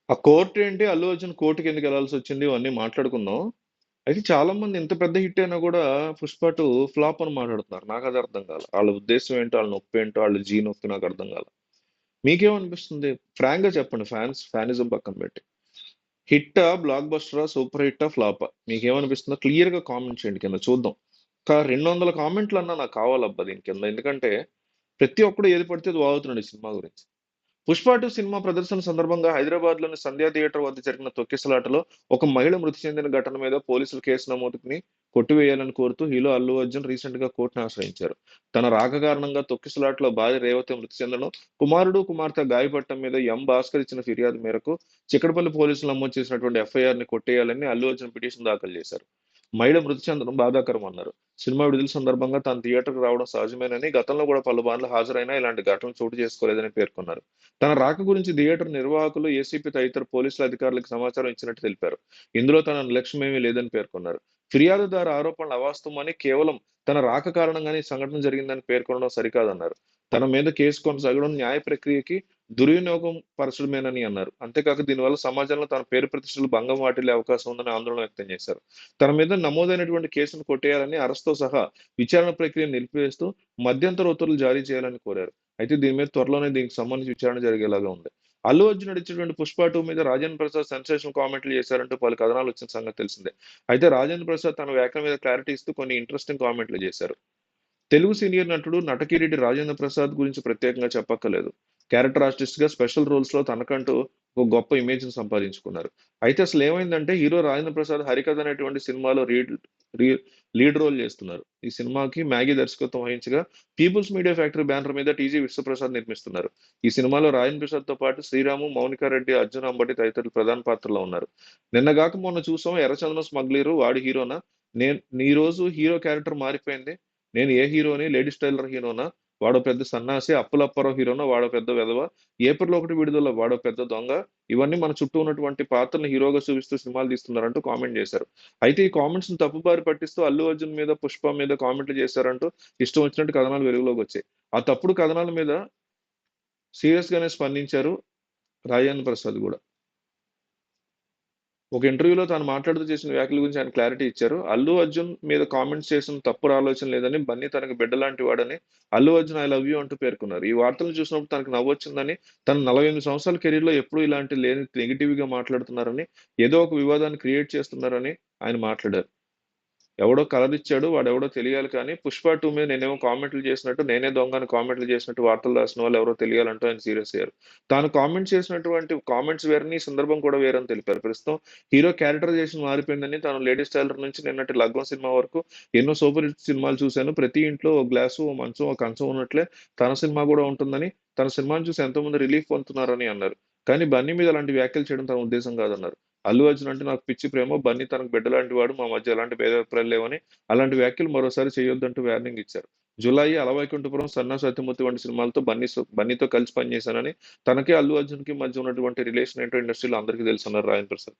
ఆ కోర్ట్ ఏంటి? అల్లు అర్జున్ కోర్ట్‌కెందుకెళ్ళాల్సొచ్చింది? ఇవన్నీ మాట్లాడుకుందాం. అయితే చాలా మంది ఇంత పెద్ద హిట్ అయినా గూడా 'పుష్ప 2' ఫ్లాప్ అని మాట్లాడుతున్నారు. నాకది అర్థం కాల. ఆళ్ళ ఉద్దేశ్యం ఏంటో, ఆళ్ళ నొప్పేంటో, ఆళ్ళ జీ నొప్పి నాకర్థం కాల. మీకేమనిపిస్తుంది? ఫ్రాంక్‌గా చెప్పండి. ఫ్యానిజం పక్కన పెట్టి. హిట్టా? బ్లాక్ బస్టరా? సూపర్ హిట్టా? ఫ్లాపా? మీకేమనిపిస్తుందో క్లియర్‌గా కామెంట్ చేయండి కింద చూద్దాం. ఒక 200 కామెంట్లన్నా నాకు కావాలబ్బా దీని కింద. ఎందుకంటే ప్రతి ఒక్కడు ఏది పడితే అది వాగుతున్నాడు ఈ సినిమా గురించి. 'పుష్ప 2' సినిమా ప్రదర్శన సందర్భంగా హైదరాబాద్‌లోని సంధ్యా థియేటర్ వద్ద జరిగిన తొక్కిసలాటలో ఒక మహిళ మృతి చెందిన ఘటన మీద పోలీసులు కేసు నమోదుని కొట్టివేయాలని కోరుతూ హీరో అల్లు అర్జున్ రీసెంట్‌గా కోర్టును ఆశ్రయించారు. తన రాక కారణంగా తొక్కిసలాటలో భార్య రేవతి మృతి చెందడం, కుమారుడు, కుమార్తె గాయపడటం మీద భాస్కర్ ఇచ్చిన ఫిర్యాదు మేరకు చిక్కడపల్లి పోలీసులు నమోదు చేసినటువంటి ఎఫ్ఐఆర్‌ని కొట్టేయాలని అల్లు అర్జున్ పిటిషన్ దాఖలు చేశారు. మహిళ మృతి చెందడం బాధాకరమన్నారు. సినిమా విడుదల సందర్భంగా తాను థియేటర్‌కు రావడం సహజమేనని, గతంలో కూడా పలుమార్లు హాజరైనా ఇలాంటి ఘటనలు చోటు చేసుకోలేదని పేర్కొన్నారు. తన రాక గురించి థియేటర్ నిర్వాహకులు, ఏసీపీ తదితర పోలీసుల అధికారులకు సమాచారం ఇచ్చినట్టు తెలిపారు. ఇందులో తన నిర్లక్ష్యమేమీ లేదని పేర్కొన్నారు. ఫిర్యాదుదారు ఆరోపణలు అవాస్తవమని, కేవలం తన రాక కారణంగానే ఈ సంఘటన జరిగిందని పేర్కొనడం సరికాదన్నారు. తన మీద కేసు కొనసాగడం న్యాయ ప్రక్రియకి దుర్వినియోగం పరచడమేనని అన్నారు. అంతేకాక దీనివల్ల సమాజంలో తన పేరు ప్రతిష్టలు భంగం వాటిల్లే అవకాశం ఉందని ఆందోళన వ్యక్తం చేశారు. తన మీద నమోదైనటువంటి కేసును కొట్టేయాలని, అరెస్ట్‌తో సహా విచారణ ప్రక్రియను నిలిపివేస్తూ మధ్యంతర ఉత్తర్వులు జారీ చేయాలని కోరారు. అయితే దీని మీద త్వరలోనే దీనికి సంబంధించి విచారణ జరిగేలాగా ఉంది. అల్లు అర్జున్ నటించినటువంటి 'పుష్ప 2' మీద రాజేంద్ర ప్రసాద్ సెన్సేషనల్ కామెంట్లు చేశారంటూ పలు కథనాలు వచ్చిన సంగతి తెలిసిందే. అయితే రాజేంద్ర ప్రసాద్ తన వ్యాఖ్యల మీద క్లారిటీ ఇస్తూ కొన్ని ఇంట్రెస్టింగ్ కామెంట్లు చేశారు. తెలుగు సీనియర్ నటుడు నటకిరీటి రాజేంద్ర ప్రసాద్ గురించి ప్రత్యేకంగా చెప్పక్కర్లేదు. క్యారెక్టర్ ఆర్టిస్ట్‌గా స్పెషల్ రోల్స్‌లో తనకంటూ ఒక గొప్ప ఇమేజ్‌ని సంపాదించుకున్నారు. అయితే అసలేమైందంటే హీరో రాజేంద్ర ప్రసాద్ 'హరికథ' అనేటువంటి సినిమాలో రీ లీడ్ రోల్ చేస్తున్నారు. ఈ సినిమాకి మ్యాగీ దర్శకత్వం వహించగా పీపుల్స్ మీడియా ఫ్యాక్టరీ బ్యానర్ మీద టీజీ విశ్వప్రసాద్ నిర్మిస్తున్నారు. ఈ సినిమాలో రాజేంద్ర ప్రసాద్‌తో పాటు శ్రీరాము, మౌనికా రెడ్డి, అర్జున్ అంబటి తదితరులు ప్రధాన పాత్రల్లో ఉన్నారు. నిన్నగాక మొన్న చూసాం 'ఎర్రచందనం స్మగ్లరు' వాడు హీరోనా? నేను ఈ రోజు హీరో క్యారెక్టర్ మారిపోయింది. నేను ఏ హీరోని, లేడీస్ టైలర్ హీరోనా? వాడో పెద్ద సన్నాసి, అప్పులప్పారావు హీరోనా? వాడో పెద్ద వెధవ. ఏప్రిల్ 1 విడుదల వాడో పెద్ద దొంగ. ఇవన్నీ మన చుట్టూ ఉన్నటువంటి పాత్రలను హీరోగా చూపిస్తూ సినిమాలు తీస్తున్నారంటూ కామెంట్ చేశారు. అయితే ఈ కామెంట్స్‌ని తప్పుదారి పట్టిస్తూ అల్లు అర్జున్ మీద, పుష్ప మీద కామెంట్లు చేశారంటూ ఇష్టం వచ్చినట్టు కథనాలు వెలుగులోకొచ్చాయి. ఆ తప్పుడు కథనాల మీద సీరియస్‌గానే స్పందించారు రాజేంద్ర ప్రసాద్ గూడా. ఒక ఇంటర్వ్యూలో తాను మాట్లాడుతూ చేసిన వ్యాఖ్యల గురించి ఆయన క్లారిటీ ఇచ్చారు. అల్లు అర్జున్ మీద కామెంట్స్ చేసిన తప్పుడు ఆలోచన లేదని, బన్నీ తనకు బిడ్డలాంటి వాడని, Allu Arjun I love you అంటూ పేర్కొన్నారు. ఈ వార్తలను చూసినప్పుడు తనకు నవ్వొచ్చిందని, తన 48 సంవత్సరాల కెరీర్‌లో ఎప్పుడూ ఇలాంటి లేని నెగెటివ్‌గా మాట్లాడుతున్నారని, ఏదో ఒక వివాదాన్ని క్రియేట్ చేస్తున్నారని ఆయన మాట్లాడారు. ఎవడో కలరిచ్చాడు. వాడెవడో తెలియాలి కానీ 'పుష్ప 2' మీద నేనేమో కామెంట్‌లు చేసినట్టు, నేనే దొంగ అని కామెంట్‌లు చేసినట్టు వార్తలు రాసిన వాళ్ళు ఎవరో తెలియాలంటూ ఆయన సీరియస్ అయ్యారు. తాను కామెంట్ చేసినటువంటి కామెంట్స్ వేరని, ఈ సందర్భం కూడా వేరని తెలిపారు. ప్రస్తుతం హీరో క్యారెక్టరైజేషన్ మారిపోయిందని, తాను 'లేడీస్ టైలర్' నుంచి నిన్నటి 'లగ్గం' సినిమా వరకు ఎన్నో సూపర్ హిట్ సినిమాలు చూశాను. ప్రతి ఇంట్లో ఓ గ్లాసు, ఓ మంచం, ఓ కంచం ఉన్నట్లే తన సినిమా కూడా ఉంటుందని, తన సినిమాని చూసి ఎంతోమంది రిలీఫ్ పొందుతున్నారని అన్నారు. కానీ బన్నీ మీద అలాంటి వ్యాఖ్యలు చేయడం తన ఉద్దేశ్యం కాదన్నారు. అల్లు అర్జున్ అంటే నాకు పిచ్చి ప్రేమ. బన్నీ తనకు బిడ్డలాంటి వాడు. మా మధ్య ఎలాంటి భేదాభిప్రాయాలు లేవని, అలాంటి వ్యాఖ్యలు మరోసారి చేయొద్దంటూ వార్నింగ్ ఇచ్చారు. 'జులాయి', 'అలవైకుంఠపురం', 'సన్నా సత్యమూర్తి' వంటి సినిమాలతో బన్నీతో కలిసి పనిచేశానని, తనకి అల్లు అర్జున్‌కి మధ్య ఉన్నటువంటి రిలేషన్ ఏంటో ఇండస్ట్రీలో అందరికీ తెలుసన్నారు రాజేంద్ర ప్రసాద్.